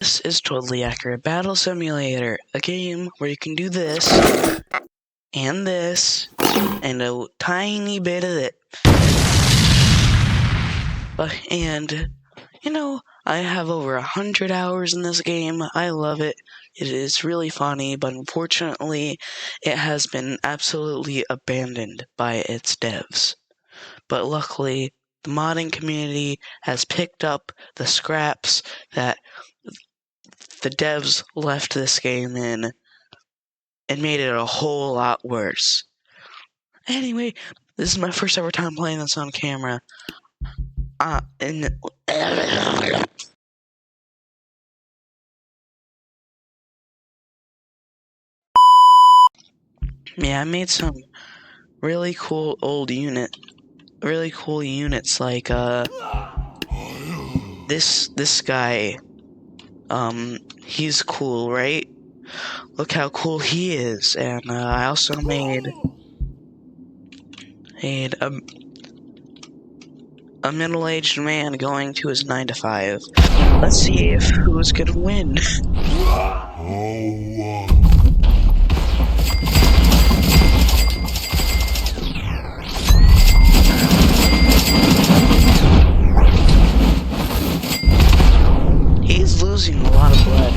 This is Totally Accurate Battle Simulator, a game where you can do this, and a tiny bit of it. I have over 100 hours in this game. I love it. It is really funny, but unfortunately, it has been absolutely abandoned by its devs. But luckily, the modding community has picked up the scraps that the devs left this game in and made it a whole lot worse. Anyway, this is my first ever time playing this on camera. Yeah, I made some really cool units like this guy. He's cool, right? Look how cool he is. And I also made a middle-aged man going to his 9 to 5. Let's see who's gonna win. He's losing a lot of blood.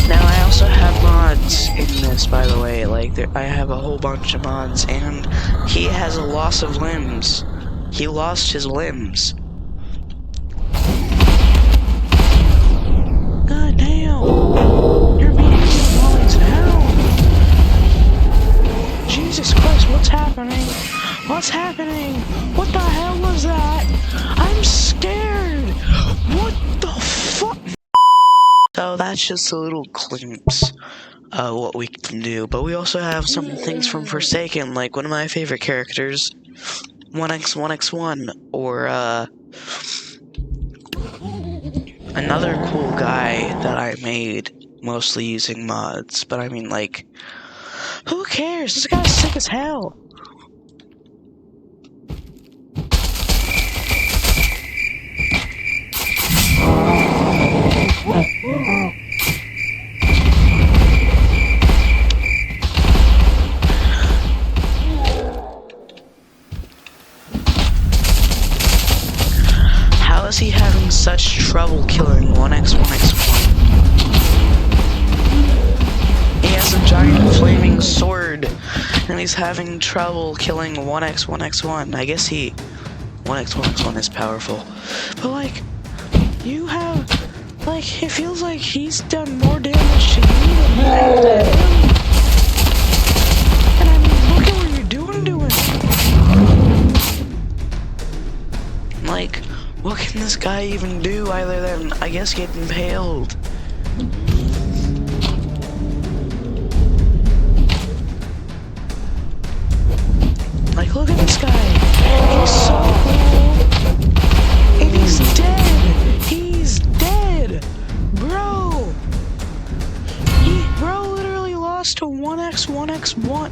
Now I also have mods in this, by the way. I have a whole bunch of mods, and he has a loss of limbs. He lost his limbs. God damn! You're beating some mods down! Jesus Christ, what's happening? What's happening? What the hell was that? I'm scared! What the fuck? So that's just a little glimpse of what we can do. But we also have some things from Forsaken, like one of my favorite characters, 1x1x1, or another cool guy that I made mostly using mods. But I mean, like, who cares? This guy's sick as hell. How is he having such trouble killing 1x1x1? He has a giant flaming sword, and he's having trouble killing 1x1x1. I guess 1x1x1 is powerful. But it feels like he's done more damage to you than you have to him. And I mean, look at what you're doing to him. Like, what can this guy even do other than, I guess, get impaled? Like, look at this guy. He's so cool. And he's dead. He's dead. Bro. Bro literally lost to 1x1x1.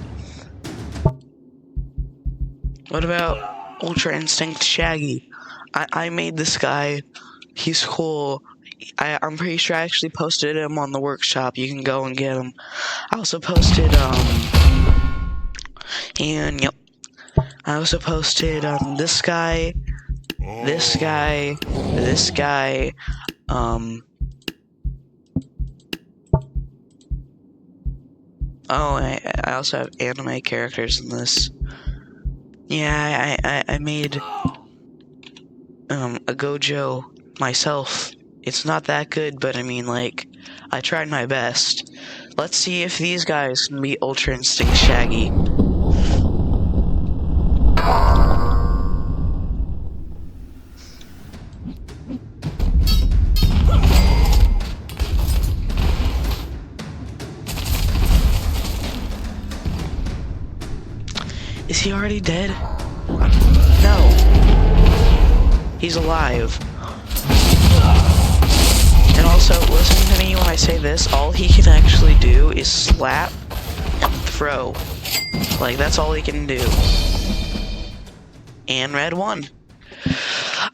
What about Ultra Instinct Shaggy? I made this guy. He's cool. I'm pretty sure I actually posted him on the workshop. You can go and get him. I also posted, I also posted, this guy, I also have anime characters in this. Yeah, I made, a Gojo myself. It's not that good, but I mean, like, I tried my best. Let's see if these guys can beat Ultra Instinct Shaggy. Is he already dead? No. He's alive. And also, listen to me when I say this, all he can actually do is slap and throw. Like, that's all he can do. And Red won.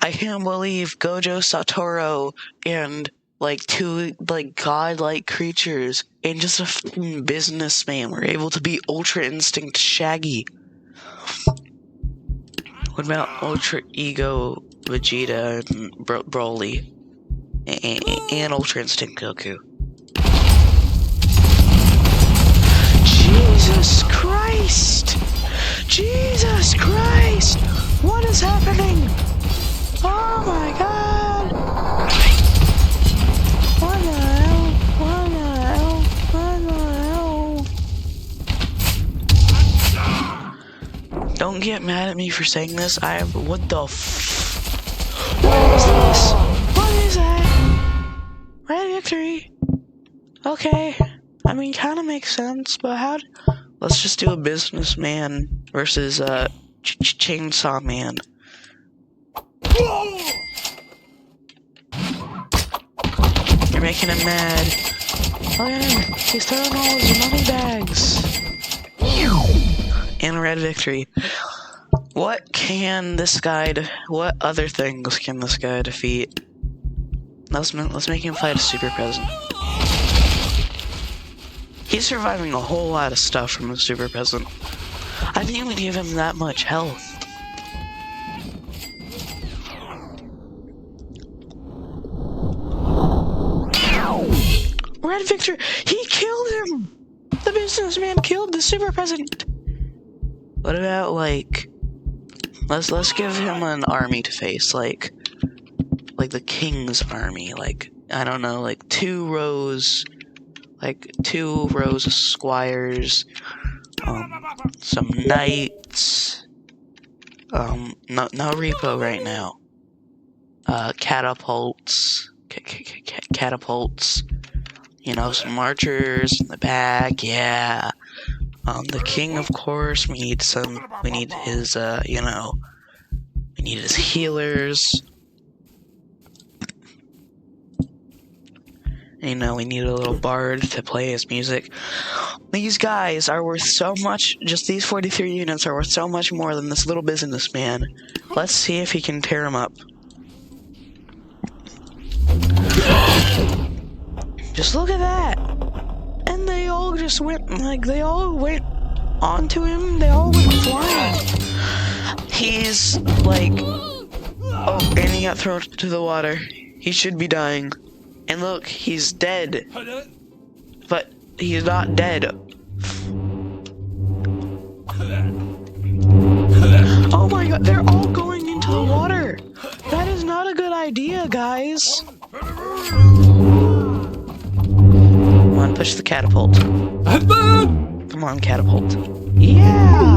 I can't believe Gojo Satoru and like two like godlike creatures and just a fucking businessman were able to beat Ultra Instinct Shaggy. What about Ultra Ego Vegeta and Broly and Ultra Instinct Goku? Jesus Christ! Jesus Christ! What is happening? Oh my god! What the hell? What the hell? What the hell? Don't get mad at me for saying this. What the What is this? What is that? Red Victory. Okay. I mean, kind of makes sense, but let's just do a businessman versus Chainsaw Man. You're making him mad. Oh yeah, he's throwing all his money bags. And Red Victory. What other things can this guy defeat? Let's make him fight a Super Present. He's surviving a whole lot of stuff from the Super Present. I didn't even give him that much health. Red Victor, he killed him! The businessman killed the Super Present! What about, like... Let's give him an army to face, like the King's army, like, I don't know, like two rows of squires, some knights, no repo right now, catapults, you know, some archers in the back, yeah. The king, of course, we need his, you know, we need his healers. You know, we need a little bard to play his music. These guys are worth so much, just these 43 units are worth so much more than this little businessman. Let's see if he can tear him up. Just look at that! And they all just went, like, they all went onto him, they all went flying. He's, like, oh, and he got thrown to the water. He should be dying. And look, he's dead. But he's not dead. Oh my god, they're all going into the water. That is not a good idea, guys. Come on, push the catapult. Come on, catapult. Yeah!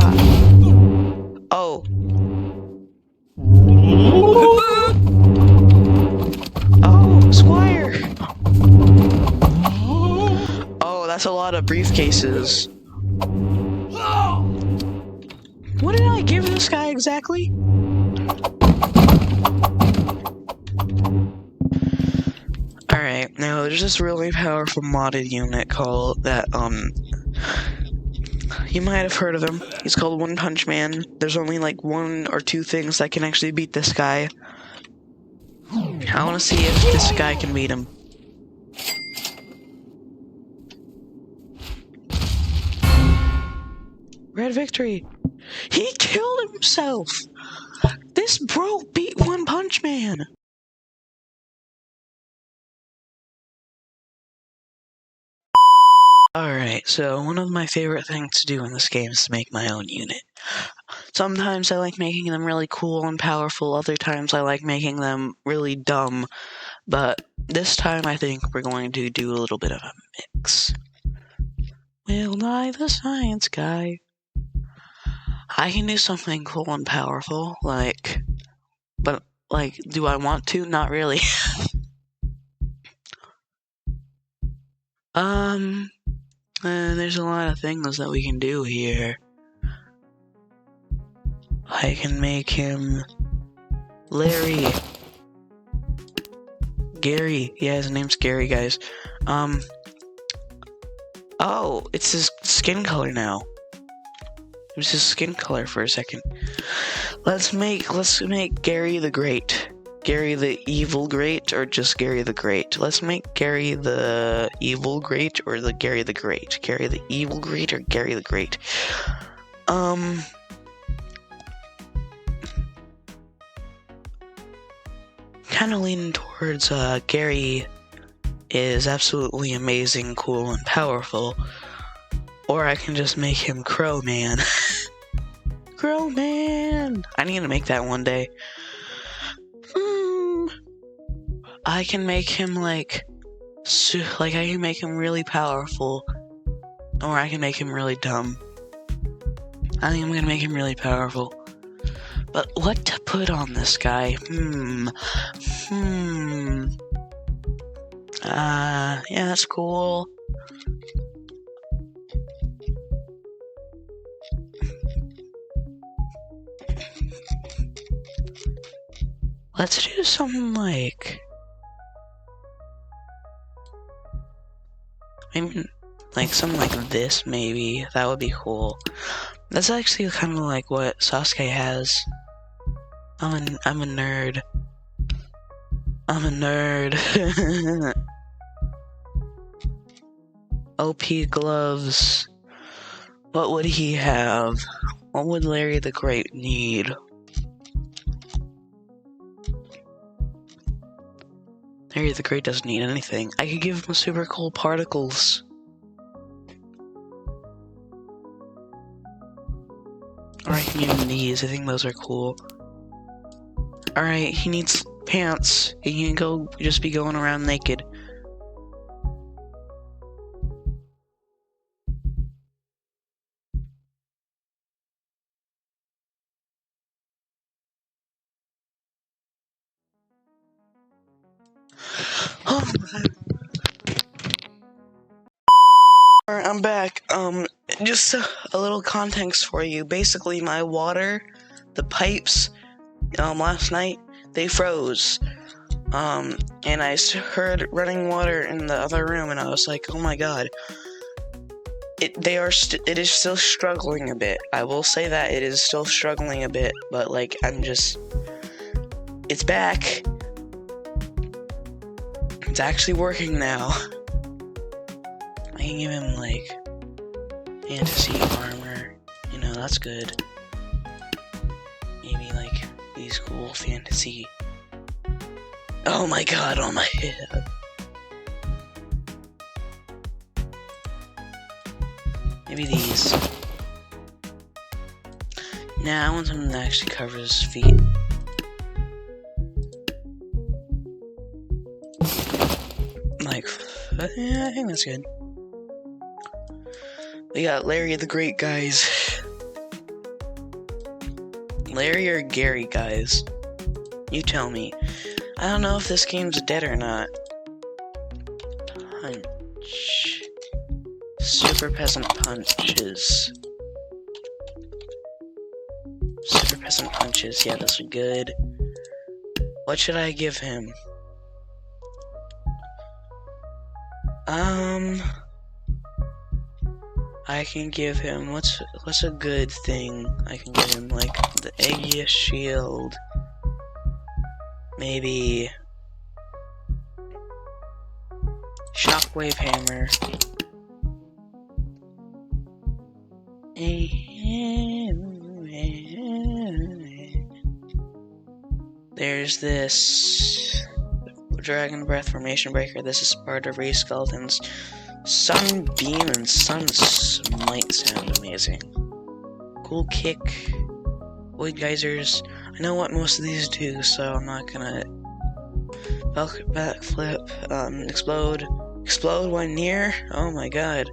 Oh. Oh, Squire! Oh, that's a lot of briefcases. What did I give this guy exactly? Alright, now there's this really powerful modded unit called that, you might have heard of him. He's called One Punch Man. There's only like one or two things that can actually beat this guy. I want to see if this guy can beat him. Red Victory. He killed himself. This bro beat One Punch Man. Alright, so one of my favorite things to do in this game is to make my own unit. Sometimes I like making them really cool and powerful, other times I like making them really dumb, but this time I think we're going to do a little bit of a mix. Will I, the science guy? I can do something cool and powerful, but do I want to? Not really. There's a lot of things that we can do here. I can make him Larry. Gary. Yeah, his name's Gary, guys. Oh, it's his skin color now. It was his skin color for a second. Let's make Gary the Great. Gary the Evil Great or just Gary the Great? Let's make Gary the Evil Great or the Gary the Great. Gary the Evil Great or Gary the Great? Kind of leaning towards Gary is absolutely amazing, cool, and powerful. Or I can just make him Crow Man. Crow Man! I need to make that one day. I can make him I can make him really powerful. Or I can make him really dumb. I think I'm gonna make him really powerful. But what to put on this guy? Yeah, that's cool. Let's do something like... maybe, like, something like this, maybe. That would be cool. That's actually kind of like what Sasuke has. I'm a nerd. I'm a nerd. OP gloves. What would he have? What would Larry the Great need? Larry the Great doesn't need anything. I could give him super cool particles. Or I can give him these. I think those are cool. Alright, he needs pants. He can just be going around naked. Alright, I'm back. Just a little context for you. Basically, my water, the pipes, last night, they froze. And I heard running water in the other room, and I was like, oh my god. It is still struggling a bit. I will say that it is still struggling a bit, but it's back. It's actually working now. I can give him, fantasy armor. That's good. Maybe, these cool fantasy... oh my god, on my head. Maybe these. Nah, I want something that actually covers his feet. Yeah, I think that's good. We got Larry the Great, guys. Larry or Gary, guys? You tell me. I don't know if this game's dead or not. Punch. Super Peasant Punches. Super Peasant Punches. Yeah, those are good. What should I give him? I can give him, what's a good thing I can give him? The Aegis Shield. Maybe Shockwave Hammer. There's this Dragon Breath Formation Breaker. This is part of Race Skeleton's Sunbeam and Sun Smite sound amazing. Cool Kick. Void Geysers. I know what most of these do, so I'm not gonna backflip, explode when near. Oh my god.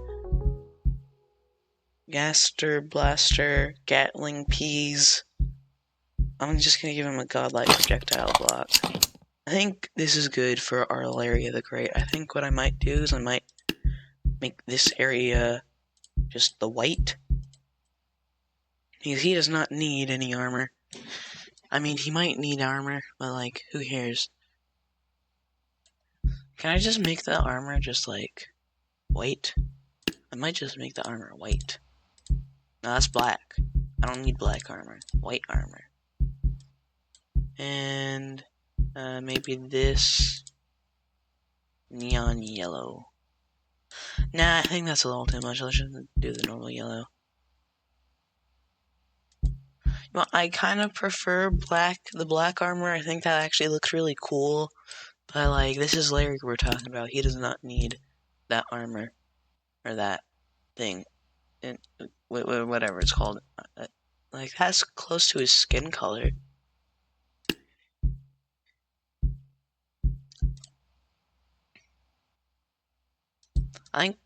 Gaster, Blaster, Gatling Peas. I'm just gonna give him a godlike projectile block. I think this is good for our Larry the Great. I think what I might do is I might make this area just the white. Because he does not need any armor. I mean, he might need armor, but who cares? Can I just make the armor just white? I might just make the armor white. No, that's black. I don't need black armor. White armor. And Maybe this neon yellow. Nah, I think that's a little too much. Let's just do the normal yellow. Well, I kind of prefer the black armor. I think that actually looks really cool. But, like, this is Larry we're talking about. He does not need that armor. Or that thing. Whatever it's called. Like, that's close to his skin color. I think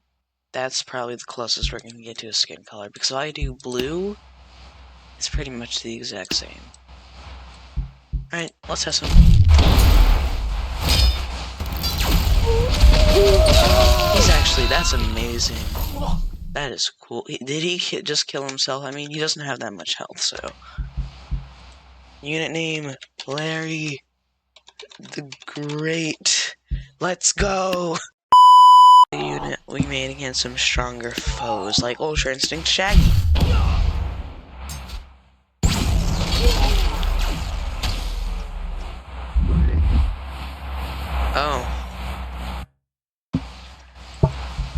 that's probably the closest we're gonna get to a skin color. Because if I do blue, it's pretty much the exact same. Alright, let's have some. That's amazing. That is cool. Did he just kill himself? I mean, he doesn't have that much health, so. Unit name, Larry the Great. Let's go! The unit we made against some stronger foes, like Ultra Instinct Shaggy. Oh.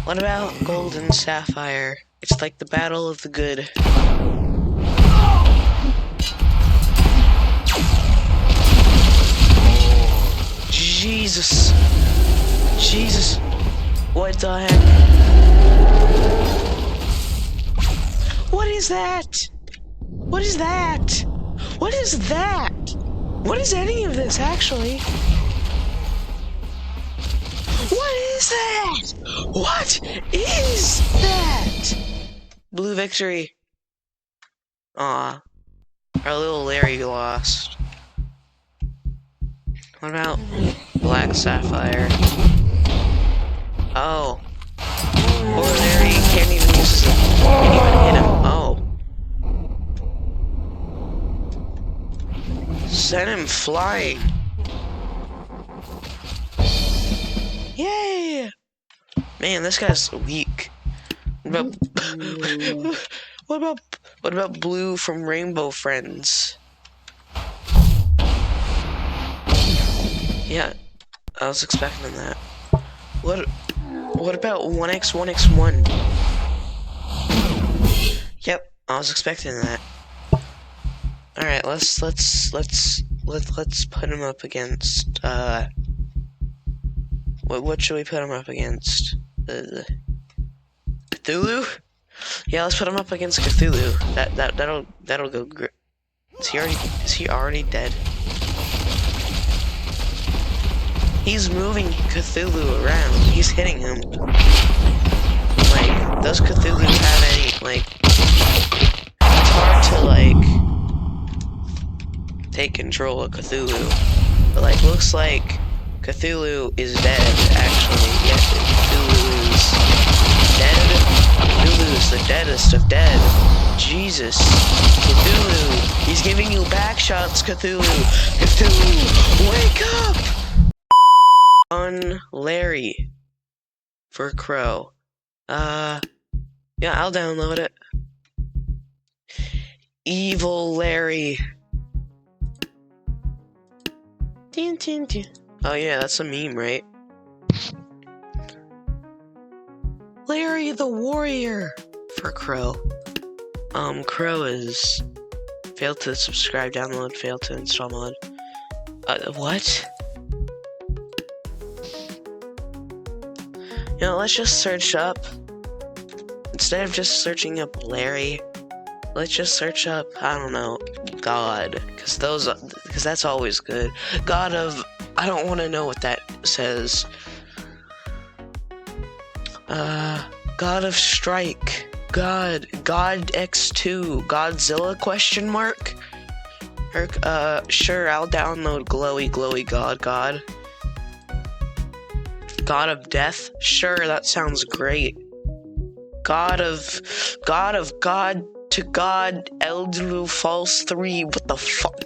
What about Gold and Sapphire? It's like the battle of the good. Jesus. Jesus. What the heck? What is that? What is that? What is that? What is any of this, actually? What is that? What is that? Blue victory. Aw. Our little Larry lost. What about Black Sapphire? Oh. Poor Larry can't even use his... Can't even hit him. Oh. Send him flying. Yay! Man, this guy's weak. What about Blue from Rainbow Friends? Yeah, I was expecting that. What about 1x1x1? Yep, I was expecting that. All right, let's put him up against what should we put him up against? Cthulhu? Yeah, let's put him up against Cthulhu. That'll go great. Is he already dead? He's moving Cthulhu around. He's hitting him. Like, does Cthulhu have any, like... It's hard to, like... take control of Cthulhu. But, like, looks like Cthulhu is dead, actually. Yes, Cthulhu is dead. Cthulhu is the deadest of dead. Jesus. Cthulhu. He's giving you back shots, Cthulhu. Cthulhu, wake up! On Larry for Crow. Yeah, I'll download it. Evil Larry. Oh yeah, that's a meme, right? Larry the Warrior for Crow. Crow is failed to subscribe, download, failed to install mod. What? You know, let's just search up, instead of just searching up Larry, let's just search up, I don't know, God, because that's always good. God of, I don't want to know what that says. God of Strike, God X2, Godzilla question mark? Or, sure, I'll download Glowy God. God of Death? Sure, that sounds great. God to God, Eldru False 3, what the fuck?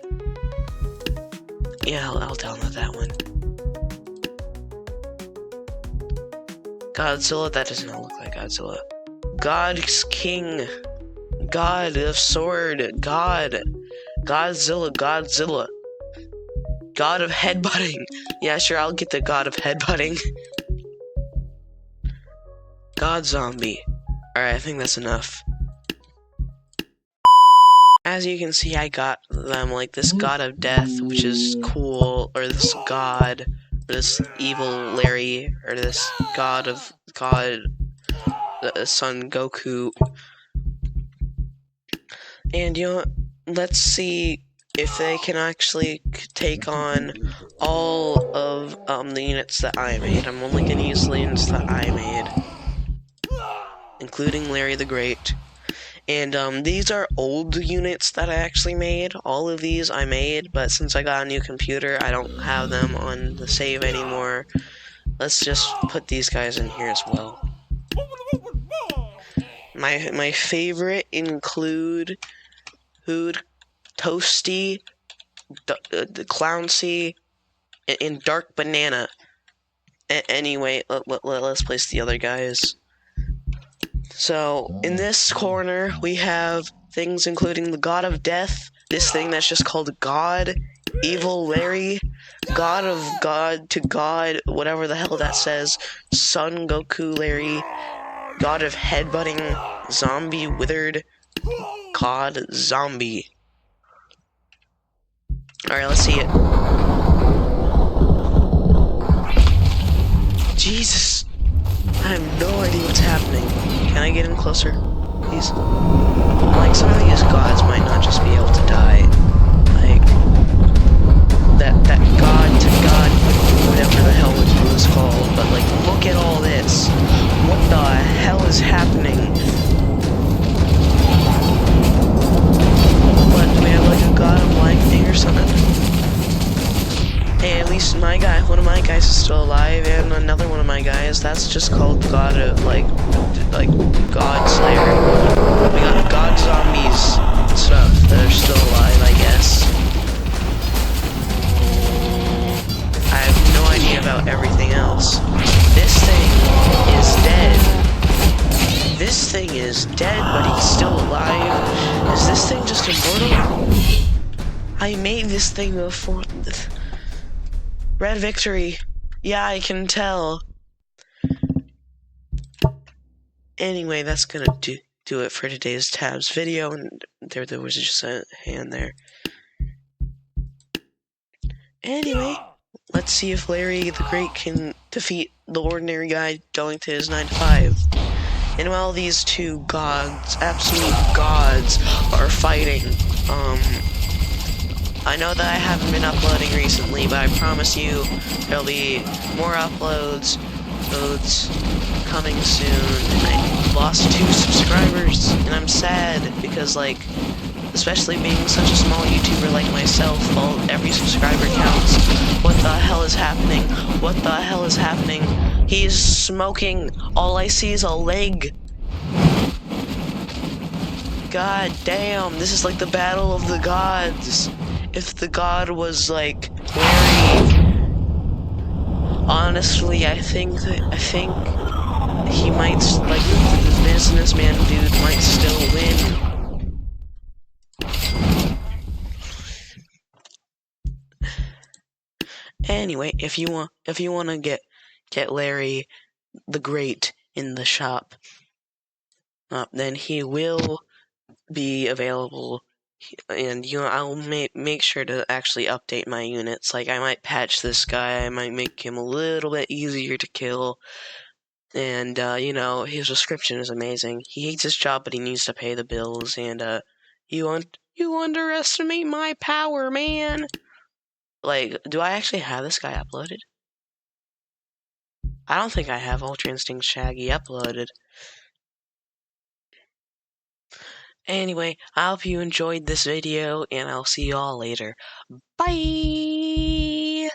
Yeah, I'll download that one. Godzilla, that does not look like Godzilla. God's King. God of Sword. God. Godzilla. God of headbutting. Yeah, sure, I'll get the God of headbutting. God zombie. Alright, I think that's enough. As you can see, I got them like this God of Death, which is cool, or this God, or this evil Larry, or this God of God, Son Goku. And you know what? Let's see if they can actually take on all of the units that I made. I'm only going to use the units that I made, including Larry the Great. And these are old units that I actually made. All of these I made, but since I got a new computer, I don't have them on the save anymore. Let's just put these guys in here as well. My favorite include Toasty, the Clowncy, and Dark Banana. Anyway, let's place the other guys. So, in this corner, we have things including the God of Death, this thing that's just called God, Evil Larry, God of God to God, whatever the hell that says, Son Goku Larry, God of Headbutting, Zombie Withered, God Zombie. Alright, let's see it. Jesus! I have no idea what's happening. Can I get in closer, please? Like, some of these gods might not just be able to die. Like, that god to god, whatever the hell it was called. But, like, look at all this. What the hell is happening? What, do we have, like, a god of lightning or something? Hey, at least my guy, one of my guys is still alive, and another one of my guys, that's just called God of, like God Slayer. We got God Zombies and stuff that are still alive, I guess. I have no idea about everything else. This thing is dead. This thing is dead, but he's still alive. Is this thing just immortal? I made this thing before. Red Victory. Yeah, I can tell. Anyway, that's gonna do it for today's tabs video, and there was just a hand there. Anyway, let's see if Larry the Great can defeat the ordinary guy going to his 9 to 5. And while these two gods, absolute gods, are fighting, I know that I haven't been uploading recently, but I promise you there'll be more uploads coming soon. I lost 2 subscribers, and I'm sad because, like, especially being such a small YouTuber like myself, every subscriber counts. What the hell is happening? What the hell is happening? He's smoking. All I see is a leg. God damn, this is like the battle of the gods. If the god was like Larry, honestly, I think he might, like, the businessman dude might still win. Anyway, if you want to get Larry the Great in the shop, then he will be available. And I'll make sure to actually update my units. Like, I might patch this guy, I might make him a little bit easier to kill. And his description is amazing. He hates his job, but he needs to pay the bills. And you underestimate my power, man. Like, do I actually have this guy uploaded? I don't think I have Ultra Instinct Shaggy uploaded. Anyway, I hope you enjoyed this video, and I'll see you all later. Bye!